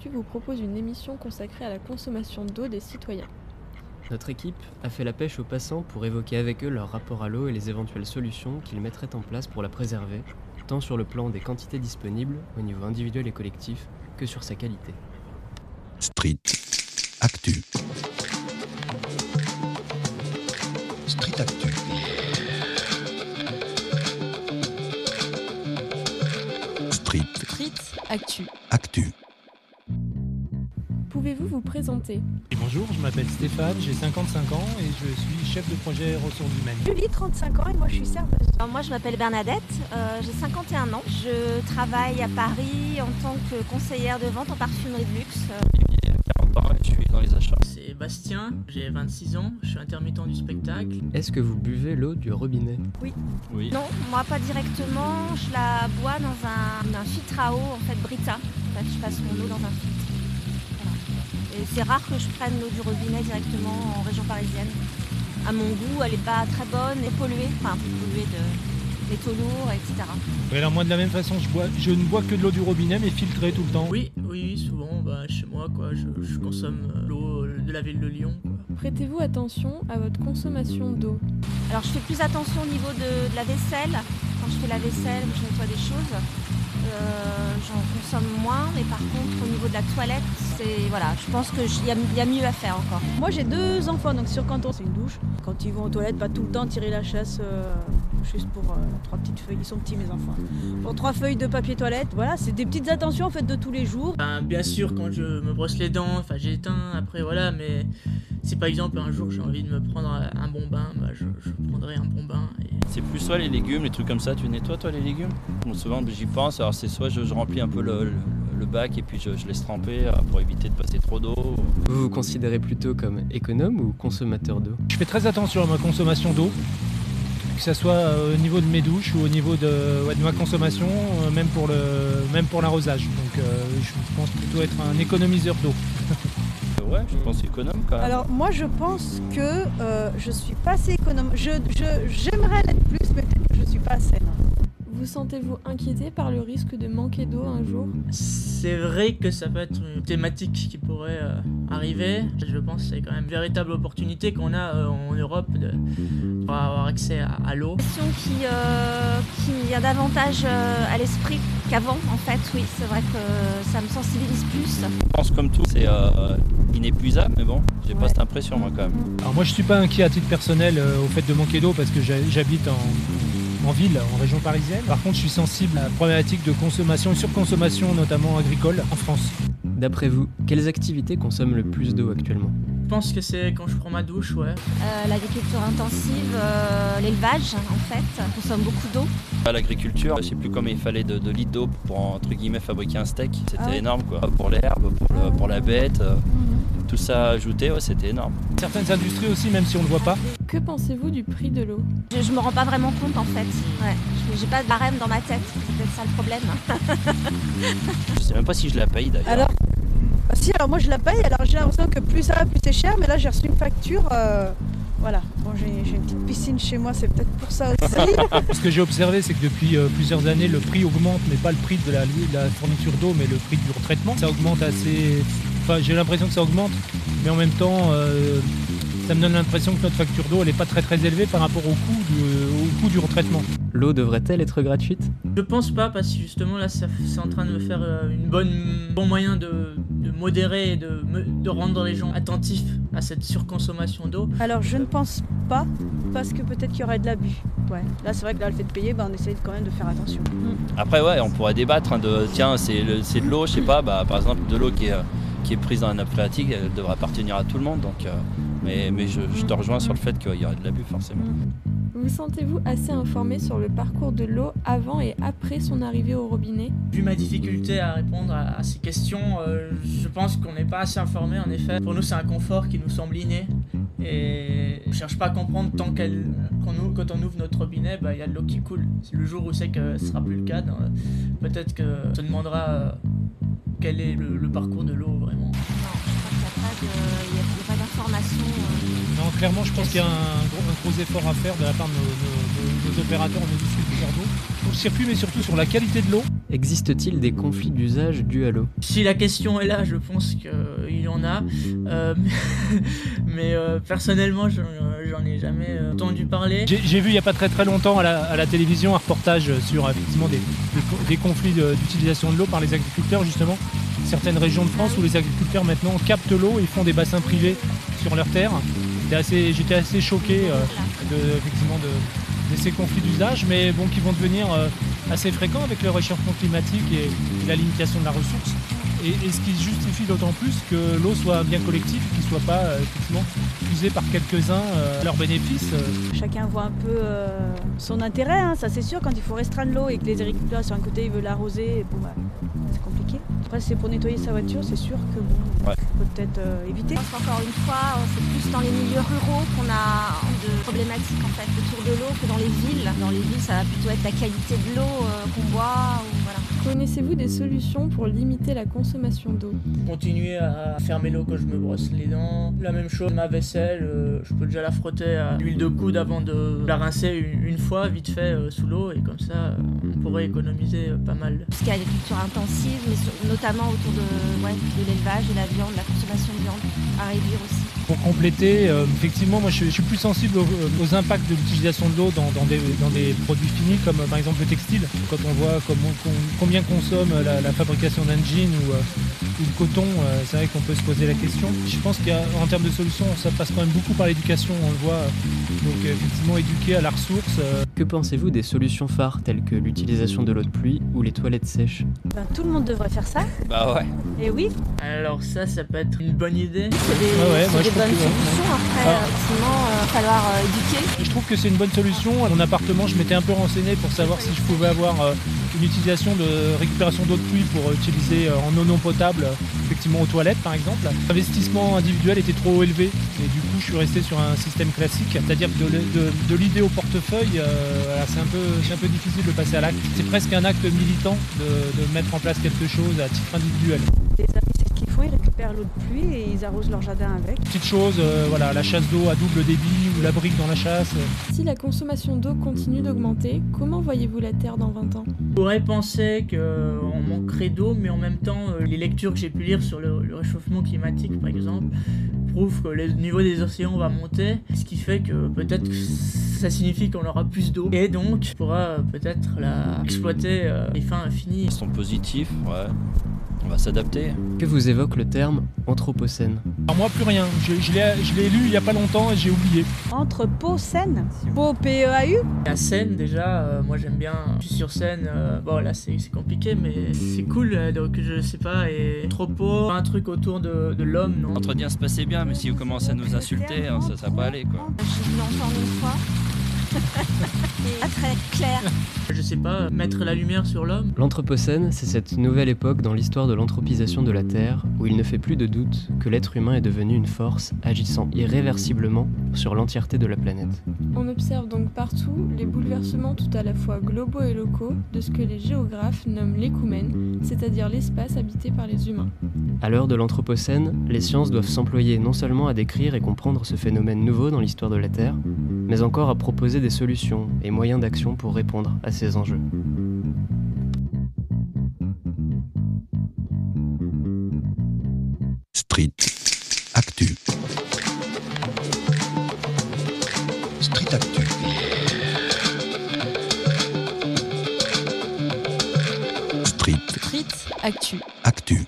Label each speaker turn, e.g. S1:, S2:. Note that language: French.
S1: Actu vous propose une émission consacrée à la consommation d'eau des citoyens.
S2: Notre équipe a fait la pêche aux passants pour évoquer avec eux leur rapport à l'eau et les éventuelles solutions qu'ils mettraient en place pour la préserver, tant sur le plan des quantités disponibles, au niveau individuel et collectif, que sur sa qualité.
S3: Street Actu. Street Actu.
S1: Street Actu.
S3: Actu.
S1: Pouvez-vous vous présenter ?
S4: Et bonjour, je m'appelle Stéphane, j'ai 55 ans et je suis chef de projet ressources humaines.
S5: Julie, 35 ans et moi je suis serveuse.
S6: Alors moi je m'appelle Bernadette, j'ai 51 ans. Je travaille à Paris en tant que conseillère de vente en parfumerie de luxe.
S7: Olivier, 40 ans et je suis dans les achats.
S8: C'est Bastien, j'ai 26 ans, je suis intermittent du spectacle.
S2: Est-ce que vous buvez l'eau du robinet ?
S7: Oui.
S6: Non, moi pas directement, je la bois dans un filtre à eau, en fait Brita. En fait, je passe mon eau dans un filtre. Et c'est rare que je prenne l'eau du robinet directement en région parisienne. À mon goût, elle n'est pas très bonne et polluée, de métaux lourds, etc.
S4: Et alors moi de la même façon, je ne bois que de l'eau du robinet mais filtrée tout le temps.
S8: Oui, souvent chez moi je consomme l'eau de la ville de Lyon.
S1: Prêtez-vous attention à votre consommation d'eau.
S6: Alors je fais plus attention au niveau de la vaisselle. Quand je fais la vaisselle, je nettoie des choses. J'en consomme moins, mais par contre au niveau de la toilette, je pense qu'il y a mieux à faire encore.
S5: Moi j'ai 2 enfants, donc sur Canton c'est une douche. Quand ils vont aux toilettes, pas tout le temps tirer la chasse, juste pour 3 petites feuilles, ils sont petits mes enfants. Pour 3 feuilles de papier toilette, voilà, c'est des petites attentions en fait de tous les jours.
S8: Bien sûr quand je me brosse les dents, j'éteins après mais si par exemple un jour j'ai envie de me prendre un bon bain, je prendrai un bon bain.
S7: C'est plus soit les légumes, les trucs comme ça. Tu nettoies toi les légumes ? Bon, souvent j'y pense, alors c'est soit je remplis un peu le bac et puis je laisse tremper pour éviter de passer trop d'eau.
S2: Vous vous considérez plutôt comme économe ou consommateur d'eau ?
S4: Je fais très attention à ma consommation d'eau, que ce soit au niveau de mes douches ou au niveau de ma consommation, même pour l'arrosage. Donc je pense plutôt être un économiseur d'eau.
S7: Ouais, je pense économe quand même.
S5: Alors moi je pense que je suis pas assez économe. J'aimerais l'être plus, mais peut-être que je suis pas assez.
S1: Vous sentez-vous inquiété par le risque de manquer d'eau un jour ?
S8: C'est vrai que ça peut être une thématique qui pourrait arriver. Je pense que c'est quand même une véritable opportunité qu'on a en Europe pour avoir accès à l'eau.
S6: Une question qui a davantage à l'esprit qu'avant, en fait, oui, c'est vrai que ça me sensibilise plus.
S7: Je pense comme tout, c'est inépuisable, mais bon, j'ai pas cette impression moi quand même.
S4: Alors moi je suis pas inquiet à titre personnel au fait de manquer d'eau parce que j'habite en ville, en région parisienne. Par contre, je suis sensible à la problématique de consommation et surconsommation, notamment agricole, en France.
S2: D'après vous, quelles activités consomment le plus d'eau actuellement ?
S8: Je pense que c'est quand je prends ma douche,
S6: L'agriculture intensive, l'élevage, en fait, consomme beaucoup d'eau.
S7: L'agriculture, je sais plus combien il fallait de litres d'eau pour entre guillemets fabriquer un steak. C'était énorme quoi. Pour l'herbe, pour la bête, tout ça ajouté, c'était énorme.
S4: Certaines industries aussi, même si on ne le voit pas.
S1: Que pensez-vous du prix de l'eau ?
S6: Je me rends pas vraiment compte en fait. Ouais. J'ai pas de barème dans ma tête, c'est peut-être ça le problème.
S7: Je sais même pas si je la paye d'ailleurs.
S5: Alors moi je la paye, alors j'ai l'impression que plus ça va, plus c'est cher, mais là j'ai reçu une facture. Voilà, bon, j'ai une petite piscine chez moi, c'est peut-être pour ça aussi.
S4: Ce que j'ai observé, c'est que depuis plusieurs années, le prix augmente, mais pas le prix de la fourniture d'eau, mais le prix du retraitement. Ça augmente assez... Enfin, j'ai l'impression que ça augmente, mais en même temps, ça me donne l'impression que notre facture d'eau, elle n'est pas très très élevée par rapport au coût du retraitement.
S2: L'eau devrait-elle être gratuite ?
S8: Je pense pas, parce que justement là c'est en train de me faire bon moyen de modérer et de rendre les gens attentifs à cette surconsommation d'eau.
S5: Alors je ne pense pas, parce que peut-être qu'il y aurait de l'abus. Ouais. Là c'est vrai que là le fait de payer, on essaye quand même de faire attention.
S7: Après on pourrait débattre c'est de l'eau, je sais pas, par exemple de l'eau qui est prise dans la nappe phréatique, elle devrait appartenir à tout le monde, donc mais je te rejoins sur le fait qu'il y aurait de l'abus forcément.
S1: Vous sentez-vous assez informé sur le parcours de l'eau avant et après son arrivée au robinet ?
S8: Vu ma difficulté à répondre à ces questions, je pense qu'on n'est pas assez informé en effet. Pour nous c'est un confort qui nous semble inné et on ne cherche pas à comprendre quand on ouvre notre robinet, il y a de l'eau qui coule. Le jour où c'est que ce ne sera plus le cas, peut-être que on se demandera quel est le parcours de l'eau vraiment.
S6: Il n'y a pas d'information.
S4: Non, clairement, je pense qu'il y a un gros effort à faire de la part de nos opérateurs, nos distributeurs d'eau, pour le circuit, mais surtout sur la qualité de l'eau.
S2: Existe-t-il des conflits d'usage dus à l'eau?
S8: Si la question est là, je pense qu'il y en a. Mais personnellement, j'en ai jamais entendu parler.
S4: J'ai vu il n'y a pas très longtemps à la télévision un reportage sur effectivement des conflits d'utilisation de l'eau par les agriculteurs, justement. Certaines régions de France où les agriculteurs maintenant captent l'eau et font des bassins privés sur leurs terres. J'étais assez choqué effectivement de ces conflits d'usage, mais bon, qui vont devenir assez fréquents avec le réchauffement climatique et la limitation de la ressource. Et ce qui justifie d'autant plus que l'eau soit bien collective, qu'il ne soit pas effectivement usée par quelques-uns à leur bénéfice.
S5: Chacun voit un peu son intérêt, hein, ça c'est sûr. Quand il faut restreindre l'eau et que les agriculteurs sur un côté ils veulent l'arroser, bon, c'est compliqué. Après si c'est pour nettoyer sa voiture, c'est sûr que bon,
S7: Ouais.
S5: on peut peut-être éviter.
S6: Je pense qu'encore une fois, c'est plus dans les milieux ruraux qu'on a de problématiques en fait autour de l'eau que dans les villes. Dans les villes, ça va plutôt être la qualité de l'eau qu'on boit. Voilà.
S1: Connaissez-vous des solutions pour limiter la consommation d'eau?
S8: Continuer à fermer l'eau quand je me brosse les dents. La même chose, ma vaisselle, je peux déjà la frotter à l'huile de coude avant de la rincer une fois vite fait sous l'eau et comme ça on pourrait économiser pas mal.
S6: Tout ce qui est agriculture intensive, mais notamment autour de l'élevage, de la viande, de la consommation de viande, à réduire aussi.
S4: Pour compléter, effectivement, moi je suis plus sensible aux impacts de l'utilisation de l'eau dans des produits finis, comme par exemple le textile. Quand on voit combien consomme la fabrication d'un jean ou le coton, c'est vrai qu'on peut se poser la question. Je pense qu'en termes de solutions, ça passe quand même beaucoup par l'éducation, on le voit. Donc effectivement, éduquer à la ressource.
S2: Que pensez-vous des solutions phares telles que l'utilisation de l'eau de pluie ou les toilettes sèches?
S5: Ben, tout le monde devrait faire ça.
S7: Bah ouais.
S5: Et oui,
S8: Alors ça peut être une bonne idée.
S6: C'est des
S4: moi, je trouve
S6: bonnes
S4: que-
S6: solutions. Après, effectivement, il va falloir éduquer.
S4: Je trouve que c'est une bonne solution. À mon appartement, je m'étais un peu renseigné pour savoir si je pouvais avoir une utilisation de récupération d'eau de pluie pour utiliser en eau non potable, effectivement aux toilettes par exemple. L'investissement individuel était trop élevé et du coup je suis resté sur un système classique, c'est-à-dire que de l'idée au portefeuille, voilà, c'est un peu difficile de passer à l'acte. C'est presque un acte militant de mettre en place quelque chose à titre individuel.
S5: les amis, c'est ce qu'ils font, ils récupèrent l'eau de pluie et ils arrosent leur jardin avec.
S4: Petite chose, voilà, la chasse d'eau à double débit ou la brique dans la chasse.
S1: Si la consommation d'eau continue d'augmenter, comment voyez-vous la Terre dans 20 ans?
S8: On pourrait penser qu'on manquerait d'eau, mais en même temps, les lectures que j'ai pu lire sur le réchauffement climatique, par exemple, prouvent que le niveau des océans va monter, ce qui fait que peut-être que ça signifie qu'on aura plus d'eau, et donc on pourra peut-être la exploiter à des fins infinies.
S7: Ils sont positifs, ouais. On va s'adapter.
S2: Que vous évoque le terme anthropocène?
S4: Alors moi plus rien, je l'ai lu il n'y a pas longtemps et j'ai oublié.
S5: Anthropocène, P-E-A-U.
S8: La scène déjà, moi j'aime bien, je suis sur scène, bon là c'est compliqué mais c'est cool, donc je sais pas, et anthropo, un truc autour de l'homme, non?
S7: L'entretien se passait bien, mais si vous commencez à nous insulter, hein, ça va pas aller quoi.
S6: J'ai dû l'entendre une fois. C'est pas très clair.
S8: Je sais pas, mettre la lumière sur l'homme.
S2: L'Anthropocène, c'est cette nouvelle époque dans l'histoire de l'anthropisation de la Terre, où il ne fait plus de doute que l'être humain est devenu une force agissant irréversiblement sur l'entièreté de la planète.
S1: On observe donc partout les bouleversements tout à la fois globaux et locaux de ce que les géographes nomment l'écoumène, c'est-à-dire l'espace habité par les humains.
S2: À l'heure de l'Anthropocène, les sciences doivent s'employer non seulement à décrire et comprendre ce phénomène nouveau dans l'histoire de la Terre, mais encore à proposer des solutions et moyens d'action pour répondre à ces enjeux.
S3: Street Actu. Street Actu. Street
S1: Street Actu.
S3: Actu.